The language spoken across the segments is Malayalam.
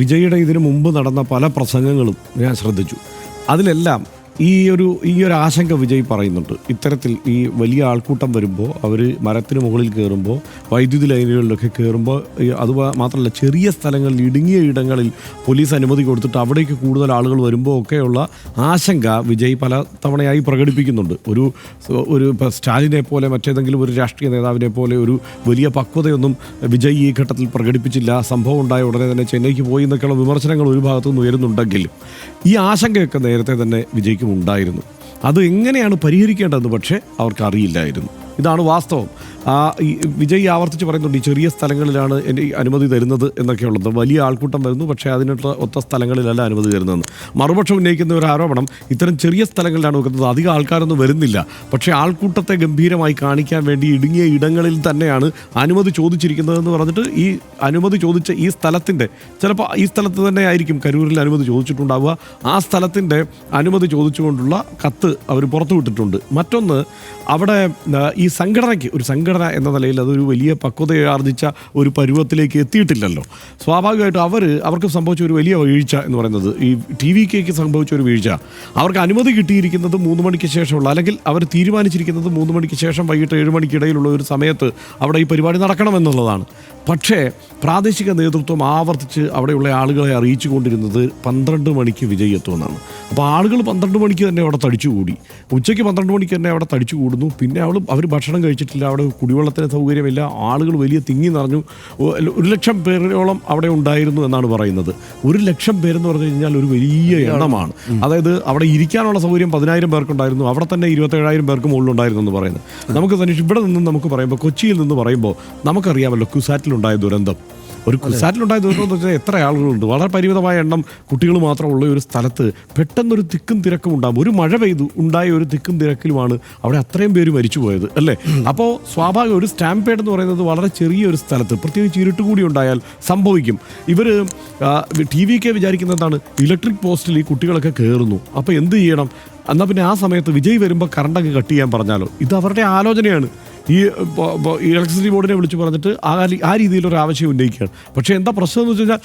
വിജയുടെ ഇതിനു മുമ്പ് നടന്ന പല പ്രസംഗങ്ങളും ഞാൻ ശ്രദ്ധിച്ചു. അതിലെല്ലാം ഈ ഒരു ആശങ്ക വിജയ് പറയുന്നുണ്ട്. ഇത്തരത്തിൽ ഈ വലിയ ആൾക്കൂട്ടം വരുമ്പോൾ അവർ മരത്തിന് മുകളിൽ കയറുമ്പോൾ, വൈദ്യുതി ലൈനുകളിലൊക്കെ കയറുമ്പോൾ, അത് മാത്രമല്ല ചെറിയ സ്ഥലങ്ങളിൽ, ഇടുങ്ങിയ ഇടങ്ങളിൽ പോലീസ് അനുമതി കൊടുത്തിട്ട് അവിടേക്ക് കൂടുതൽ ആളുകൾ വരുമ്പോൾ ഒക്കെയുള്ള ആശങ്ക വിജയ് പല തവണയായി പ്രകടിപ്പിക്കുന്നുണ്ട്. ഒരു സ്റ്റാലിനെ പോലെ മറ്റേതെങ്കിലും ഒരു രാഷ്ട്രീയ നേതാവിനെ പോലെ ഒരു വലിയ പക്വതയൊന്നും വിജയ് ഈ ഘട്ടത്തിൽ പ്രകടിപ്പിച്ചില്ല. സംഭവം ഉണ്ടായ ഉടനെ തന്നെ ചെന്നൈക്ക് പോയി എന്നൊക്കെയുള്ള വിമർശനങ്ങൾ ഒരു ഭാഗത്തുനിന്ന് ഉയരുന്നുണ്ടെങ്കിലും ഈ ആശങ്കയൊക്കെ നേരത്തെ തന്നെ വിജയ്ക്ക് ഉണ്ടായിരുന്നു. അത് എങ്ങനെയാണ് പരിഹരിക്കേണ്ടതെന്ന് പക്ഷേ അവർക്ക് അറിയില്ലായിരുന്നു. ഇതാണ് വാസ്തവം. വിജയ് ആവർത്തിച്ച് പറയുന്നുണ്ട്, ഈ ചെറിയ സ്ഥലങ്ങളിലാണ് എൻ്റെ അനുമതി തരുന്നത് എന്നൊക്കെയുള്ളത്. വലിയ ആൾക്കൂട്ടം വരുന്നു, പക്ഷേ അതിനുള്ള ഒത്ത സ്ഥലങ്ങളിലല്ല അനുമതി തരുന്നതെന്ന്. മറുപക്ഷം ഉന്നയിക്കുന്ന ഒരു ആരോപണം, ഇത്തരം ചെറിയ സ്ഥലങ്ങളിലാണ് വെക്കുന്നത്, അധികം ആൾക്കാരൊന്നും വരുന്നില്ല, പക്ഷേ ആൾക്കൂട്ടത്തെ ഗംഭീരമായി കാണിക്കാൻ വേണ്ടി ഇടുങ്ങിയ ഇടങ്ങളിൽ തന്നെയാണ് അനുമതി ചോദിച്ചിരിക്കുന്നതെന്ന് പറഞ്ഞിട്ട് ഈ അനുമതി ചോദിച്ച ഈ സ്ഥലത്തിൻ്റെ, ചിലപ്പോൾ ഈ സ്ഥലത്ത് തന്നെ ആയിരിക്കും കരൂരിൽ അനുമതി ചോദിച്ചിട്ടുണ്ടാവുക, ആ സ്ഥലത്തിൻ്റെ അനുമതി ചോദിച്ചുകൊണ്ടുള്ള കത്ത് അവർ പുറത്തുവിട്ടിട്ടുണ്ട്. മറ്റൊന്ന്, അവിടെ ഈ സംഘടനയ്ക്ക് ഒരു സംഘടന എന്ന നിലയിൽ അതൊരു വലിയ പക്വതയാർജിച്ച ഒരു പരുവത്തിലേക്ക് എത്തിയിട്ടില്ലല്ലോ. സ്വാഭാവികമായിട്ടും അവർക്ക് സംഭവിച്ച ഒരു വലിയ വീഴ്ച എന്ന് പറയുന്നത്, ഈ TVKക്ക് സംഭവിച്ച ഒരു വീഴ്ച, അവർക്ക് അനുമതി കിട്ടിയിരിക്കുന്നത് 3 മണിക്ക് ശേഷമുള്ള, അല്ലെങ്കിൽ അവർ തീരുമാനിച്ചിരിക്കുന്നത് 3 മണിക്ക് ശേഷം വൈകിട്ട് 7 മണിക്കിടയിലുള്ള ഒരു സമയത്ത് അവിടെ ഈ പരിപാടി നടക്കണമെന്നുള്ളതാണ്. പക്ഷേ പ്രാദേശിക നേതൃത്വം ആവർത്തിച്ച് അവിടെയുള്ള ആളുകളെ അറിയിച്ചു കൊണ്ടിരുന്നത് 12 മണിക്ക് വിജയ് എത്തുമെന്നാണ്. അപ്പോൾ ആളുകൾ 12 മണിക്ക് തന്നെ അവിടെ തടിച്ചുകൂടി, ഉച്ചയ്ക്ക് 12 മണിക്ക് തന്നെ അവിടെ തടിച്ചു കൂടുന്നു. പിന്നെ അവർ ഭക്ഷണം കഴിച്ചിട്ടില്ല, അവിടെ കുടിവെള്ളത്തിന് സൗകര്യമില്ല, ആളുകൾ വലിയ തിങ്ങി നിറഞ്ഞു. 1,00,000 പേരോളം അവിടെ ഉണ്ടായിരുന്നു എന്നാണ് പറയുന്നത്. 1,00,000 പേരെന്ന് പറഞ്ഞു കഴിഞ്ഞാൽ ഒരു വലിയ എണ്ണമാണ്. അതായത് അവിടെ ഇരിക്കാനുള്ള സൗകര്യം 10,000 പേർക്കുണ്ടായിരുന്നു, അവിടെ തന്നെ 27,000 പേർക്ക് മുകളിലുണ്ടായിരുന്നു എന്ന് പറയുന്നത്. നമുക്ക് തന്നെ ഇവിടെ നിന്നും നമുക്ക് പറയുമ്പോൾ, കൊച്ചിയിൽ നിന്ന് പറയുമ്പോൾ നമുക്കറിയാമല്ലോ കുസാറ്റിലുണ്ടായ ദുരന്തം. ഒരു കുസാറ്റിലുണ്ടായ ദുരന്തം എന്ന് വെച്ചാൽ എത്ര ആളുകളുണ്ട്, വളരെ പരിമിതമായ എണ്ണം കുട്ടികൾ മാത്രമുള്ള ഒരു സ്ഥലത്ത് പെട്ടെന്നൊരു തിക്കും തിരക്കും ഉണ്ടാകും. ഒരു മഴ പെയ്തു ഉണ്ടായ ഒരു തിക്കും തിരക്കിലുമാണ് അവിടെ അത്രയും പേര് മരിച്ചു പോയത്, അല്ലേ? അപ്പോൾ സ്വാഭാവികം ഒരു സ്റ്റാമ്പേഡ് എന്ന് പറയുന്നത് വളരെ ചെറിയൊരു സ്ഥലത്ത്, പ്രത്യേകിച്ച് ഇരുട്ടുകൂടി ഉണ്ടായാൽ സംഭവിക്കും. ഇവർ TVK വിചാരിക്കുന്നതാണ്, ഇലക്ട്രിക് പോസ്റ്റിൽ ഈ കുട്ടികളൊക്കെ കയറുന്നു, അപ്പോൾ എന്ത് ചെയ്യണം? എന്നാൽ പിന്നെ ആ സമയത്ത് വിജയ് വരുമ്പോൾ കറണ്ടൊക്കെ കട്ട് ചെയ്യാൻ പറഞ്ഞാലോ? ഇത് അവരുടെ ആലോചനയാണ്. ഈ ഇലക്ട്രിസിറ്റി ബോർഡിനെ വിളിച്ച് പറഞ്ഞിട്ട് ആ രീതിയിലൊരു ആവശ്യം ഉന്നയിക്കുകയാണ്. പക്ഷേ എന്താ പ്രശ്നം എന്ന് വെച്ച് കഴിഞ്ഞാൽ,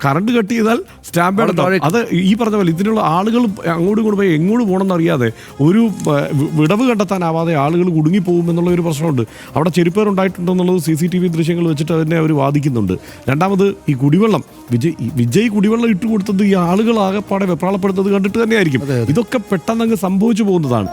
കറണ്ട് കട്ട് ചെയ്താൽ സ്റ്റാമ്പ് അത് ഈ പറഞ്ഞ പോലെ ഇതിനുള്ള ആളുകൾ അങ്ങോട്ടും ഇങ്ങോട്ട് പോയി എങ്ങോട്ട് പോകണമെന്ന് അറിയാതെ, ഒരു വിടവ് കണ്ടെത്താനാവാതെ ആളുകൾ കുടുങ്ങിപ്പോകും എന്നുള്ള ഒരു പ്രശ്നമുണ്ട്. അവിടെ ചെരുപ്പേറുണ്ടായിട്ടുണ്ടെന്നുള്ളത് CCTV ദൃശ്യങ്ങൾ വെച്ചിട്ട് തന്നെ അവർ വാദിക്കുന്നുണ്ട്. രണ്ടാമത്, ഈ കുടിവെള്ളം വിജയ് കുടിവെള്ളം ഇട്ട് കൊടുത്തത് ഈ ആളുകൾ ആകെപ്പാടെ വെപ്രാളപ്പെടുന്നത് കണ്ടിട്ട് തന്നെയായിരിക്കും. ഇതൊക്കെ പെട്ടെന്ന് അങ്ങ് സംഭവിച്ചു പോകുന്നതാണ്.